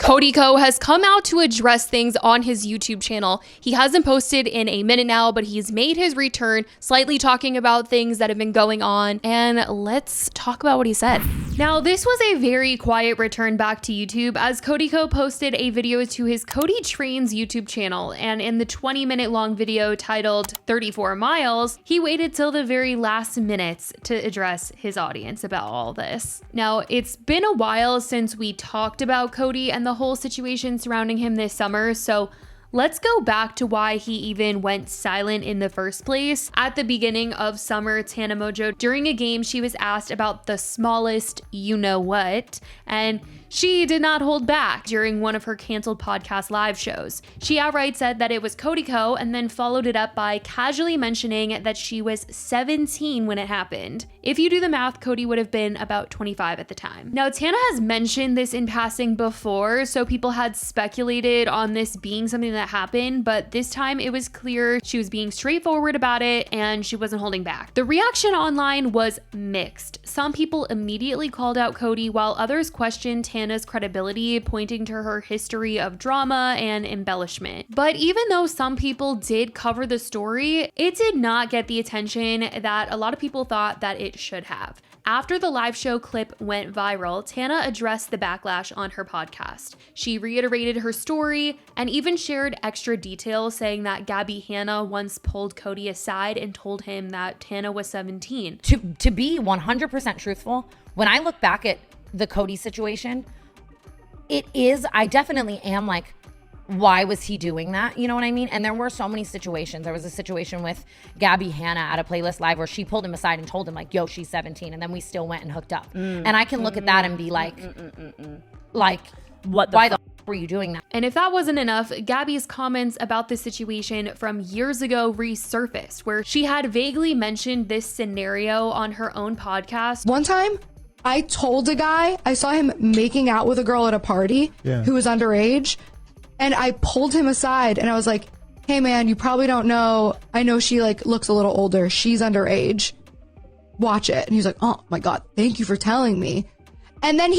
Cody Ko has come out to address things on his YouTube channel. He hasn't posted in a minute now, but he's made his return, slightly talking about things that have been going on. And let's talk about what he said. Now, this was a very quiet return back to YouTube, as Cody Ko posted a video to his Cody Trains YouTube channel. And in the 20-minute long video titled 34 Miles, he waited till the very last minutes to address his audience about all this. Now, it's been a while since we talked about Cody and the whole situation surrounding him this summer, so let's go back to why he even went silent in the first place. At the beginning of summer, Tana Mongeau, during a game, she was asked about the smallest you-know-what, and she did not hold back during one of her canceled podcast live shows. She outright said that it was Cody Ko, and then followed it up by casually mentioning that she was 17 when it happened. If you do the math, Cody would have been about 25 at the time. Now, Tana has mentioned this in passing before, so people had speculated on this being something that happened, but this time it was clear she was being straightforward about it and she wasn't holding back. The reaction online was mixed. Some people immediately called out Cody, while others questioned Tana's credibility, pointing to her history of drama and embellishment. But even though some people did cover the story, it did not get the attention that a lot of people thought that it should have. After the live show clip went viral, Tana addressed the backlash on her podcast. She reiterated her story and even shared extra details, saying that Gabby Hanna once pulled Cody aside and told him that Tana was 17. To be 100% truthful, when I look back at the Cody situation, I definitely am like, why was he doing that? You know what I mean? And there were so many situations. There was a situation with Gabby Hanna at a Playlist Live where she pulled him aside and told him like, yo, she's 17. And then we still went and hooked up. And I can look at that and be like, why the were you doing that? And if that wasn't enough, Gabby's comments about the situation from years ago resurfaced, where she had vaguely mentioned this scenario on her own podcast. One time, I told a guy, I saw him making out with a girl at a party who was underage. And I pulled him aside and I was like, hey man, you probably don't know. I know she like looks a little older. She's underage. Watch it. And he's like, oh my God, thank you for telling me. And then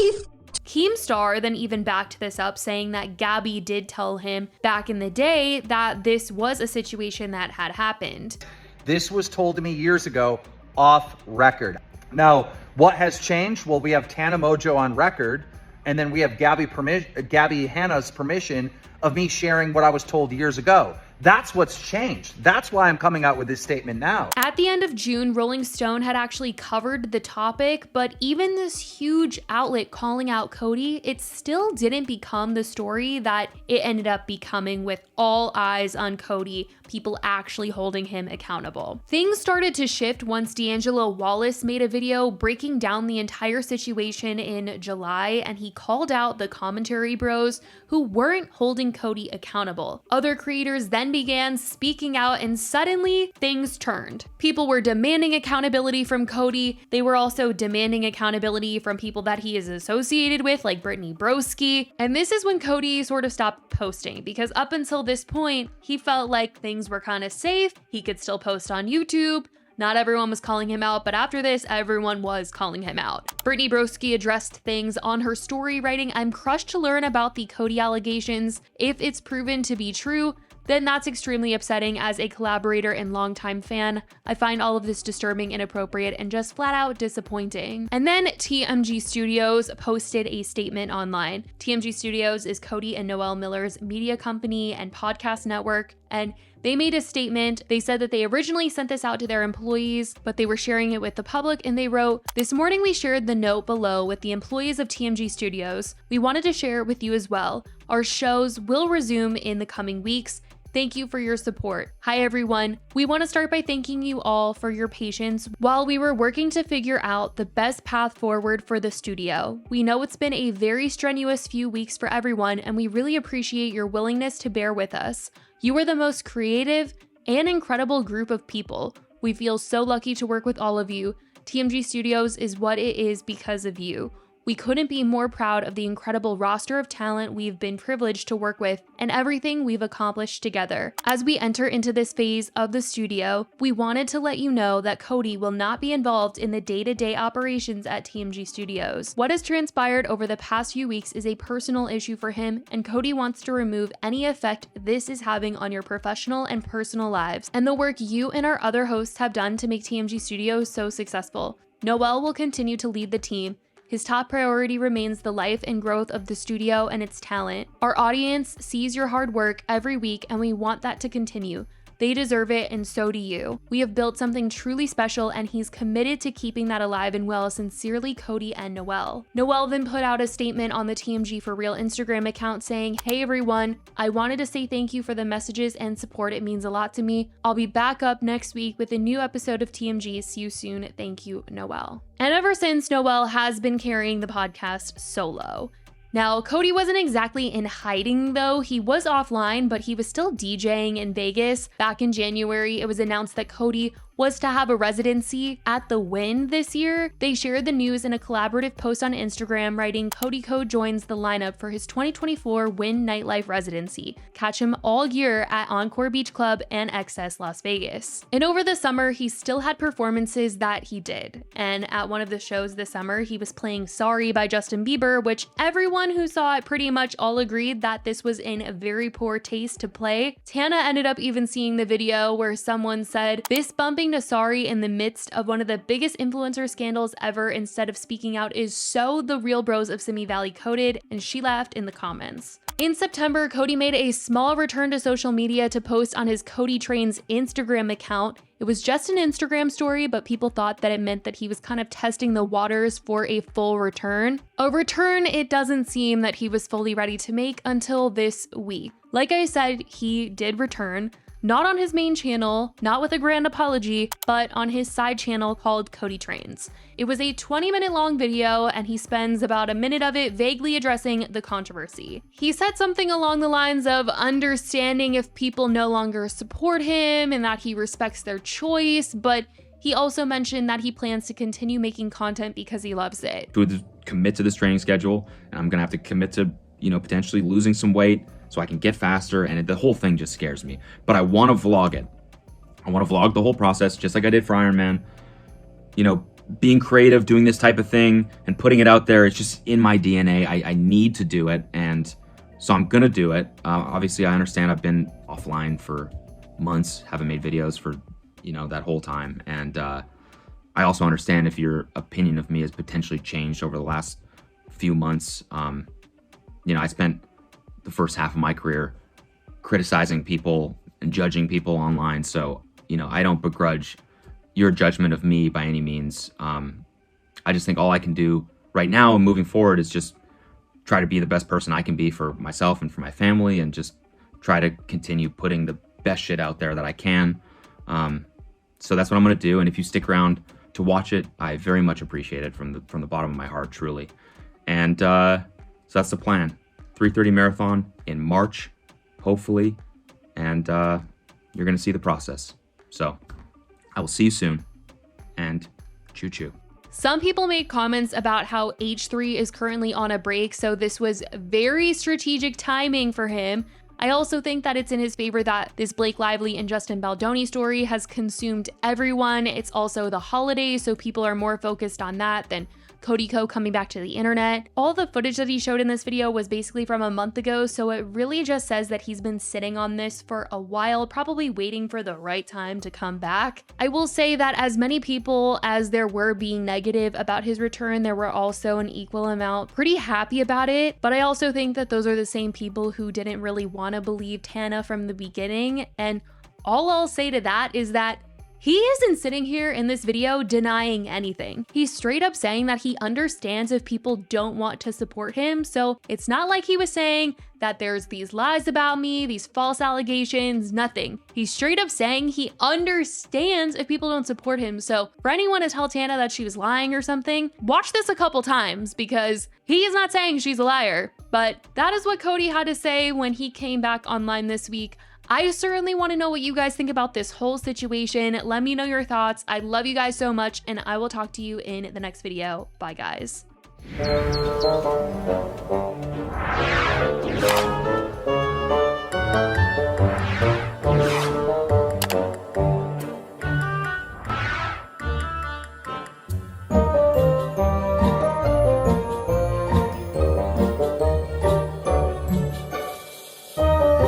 Keemstar then even backed this up, saying that Gabby did tell him back in the day that this was a situation that had happened. This was told to me years ago off record. Now, what has changed? Well, we have Tana Mongeau on record, and then we have Gabby Hanna's permission of me sharing what I was told years ago. That's what's changed. That's why I'm coming out with this statement now. At the end of June, Rolling Stone had actually covered the topic, but even this huge outlet calling out Cody, it still didn't become the story that it ended up becoming, with all eyes on Cody, people actually holding him accountable. Things started to shift once D'Angelo Wallace made a video breaking down the entire situation in July, and he called out the commentary bros who weren't holding Cody accountable. Other creators then began speaking out, and suddenly things turned. People were demanding accountability from Cody. They were also demanding accountability from people that he is associated with, like Brittany Broski. And this is when Cody sort of stopped posting, because up until this point, he felt like things were kind of safe. He could still post on YouTube. Not everyone was calling him out, but after this, everyone was calling him out. Brittany Broski addressed things on her story, writing, "I'm crushed to learn about the Cody allegations. If it's proven to be true, then that's extremely upsetting. As a collaborator and longtime fan, I find all of this disturbing, inappropriate, and just flat out disappointing." And then TMG Studios posted a statement online. TMG Studios is Cody and Noel Miller's media company and podcast network, and they made a statement. They said that they originally sent this out to their employees, but they were sharing it with the public, and they wrote, "This morning we shared the note below with the employees of TMG Studios. We wanted to share it with you as well. Our shows will resume in the coming weeks. Thank you for your support. Hi everyone. We want to start by thanking you all for your patience while we were working to figure out the best path forward for the studio. We know it's been a very strenuous few weeks for everyone, and we really appreciate your willingness to bear with us. You are the most creative and incredible group of people. We feel so lucky to work with all of you. TMG Studios is what it is because of you. We couldn't be more proud of the incredible roster of talent we've been privileged to work with and everything we've accomplished together. As we enter into this phase of the studio, we wanted to let you know that Cody will not be involved in the day-to-day operations at TMG Studios. What has transpired over the past few weeks is a personal issue for him, and Cody wants to remove any effect this is having on your professional and personal lives, and the work you and our other hosts have done to make TMG Studios so successful. Noel will continue to lead the team. His top priority remains the life and growth of the studio and its talent. Our audience sees your hard work every week, and we want that to continue. They deserve it, and so do you. We have built something truly special, and he's committed to keeping that alive and well. Sincerely, Cody and Noel. Noel then put out a statement on the TMG for Real Instagram account saying, "Hey everyone, I wanted to say thank you for the messages and support. It means a lot to me. I'll be back up next week with a new episode of TMG. See you soon. Thank you, Noel." And ever since, Noel has been carrying the podcast solo. Now, Cody wasn't exactly in hiding though. He was offline, but he was still DJing in Vegas. Back in January, it was announced that Cody was to have a residency at the Wynn this year. They shared the news in a collaborative post on Instagram, writing, "Cody Ko joins the lineup for his 2024 Wynn Nightlife residency. Catch him all year at Encore Beach Club and XS Las Vegas." And over the summer, he still had performances that he did. And at one of the shows this summer, he was playing Sorry by Justin Bieber, which everyone who saw it pretty much all agreed that this was in very poor taste to play. Tana ended up even seeing the video where someone said, "Fist bumping to Sorry in the midst of one of the biggest influencer scandals ever instead of speaking out is so the real bros of Simi Valley coded," and she laughed in the comments. In September, Cody made a small return to social media to post on his Cody Trains Instagram account. It was just an Instagram story, but people thought that it meant that he was kind of testing the waters for a full return. A return it doesn't seem that he was fully ready to make until this week. Like I said, he did return. Not on his main channel, not with a grand apology, but on his side channel called Cody Trains. It was a 20-minute long video, and he spends about a minute of it vaguely addressing the controversy. He said something along the lines of understanding if people no longer support him and that he respects their choice, but he also mentioned that he plans to continue making content because he loves it. To commit to this training schedule, and I'm gonna have to commit to, potentially losing some weight so I can get faster, and the whole thing just scares me. But I want to vlog it. I want to vlog the whole process, just like I did for Ironman. Being creative, doing this type of thing, and putting it out there, it's just in my DNA. I need to do it, and so I'm gonna do it. Obviously, I understand I've been offline for months, haven't made videos for, that whole time. And I also understand if your opinion of me has potentially changed over the last few months. I spent the first half of my career criticizing people and judging people online. So, I don't begrudge your judgment of me by any means. I just think all I can do right now and moving forward is just try to be the best person I can be for myself and for my family, and just try to continue putting the best shit out there that I can. So that's what I'm going to do. And if you stick around to watch it, I very much appreciate it from the bottom of my heart, truly. And so that's the plan. 3:30 marathon in March, hopefully. And you're going to see the process. So I will see you soon. And choo choo. Some people made comments about how H3 is currently on a break, so this was very strategic timing for him. I also think that it's in his favor that this Blake Lively and Justin Baldoni story has consumed everyone. It's also the holidays, so people are more focused on that than Cody Ko coming back to the internet. All the footage that he showed in this video was basically from a month ago, so it really just says that he's been sitting on this for a while, probably waiting for the right time to come back. I will say that as many people as there were being negative about his return, there were also an equal amount pretty happy about it, but I also think that those are the same people who didn't really want to believe Tana from the beginning, and all I'll say to that is that he isn't sitting here in this video denying anything. He's straight up saying that he understands if people don't want to support him. So it's not like he was saying that there's these lies about me, these false allegations, nothing. He's straight up saying he understands if people don't support him. So for anyone to tell Tana that she was lying or something, watch this a couple times, because he is not saying she's a liar. But that is what Cody had to say when he came back online this week. I certainly want to know what you guys think about this whole situation. Let me know your thoughts. I love you guys so much, and I will talk to you in the next video. Bye, guys.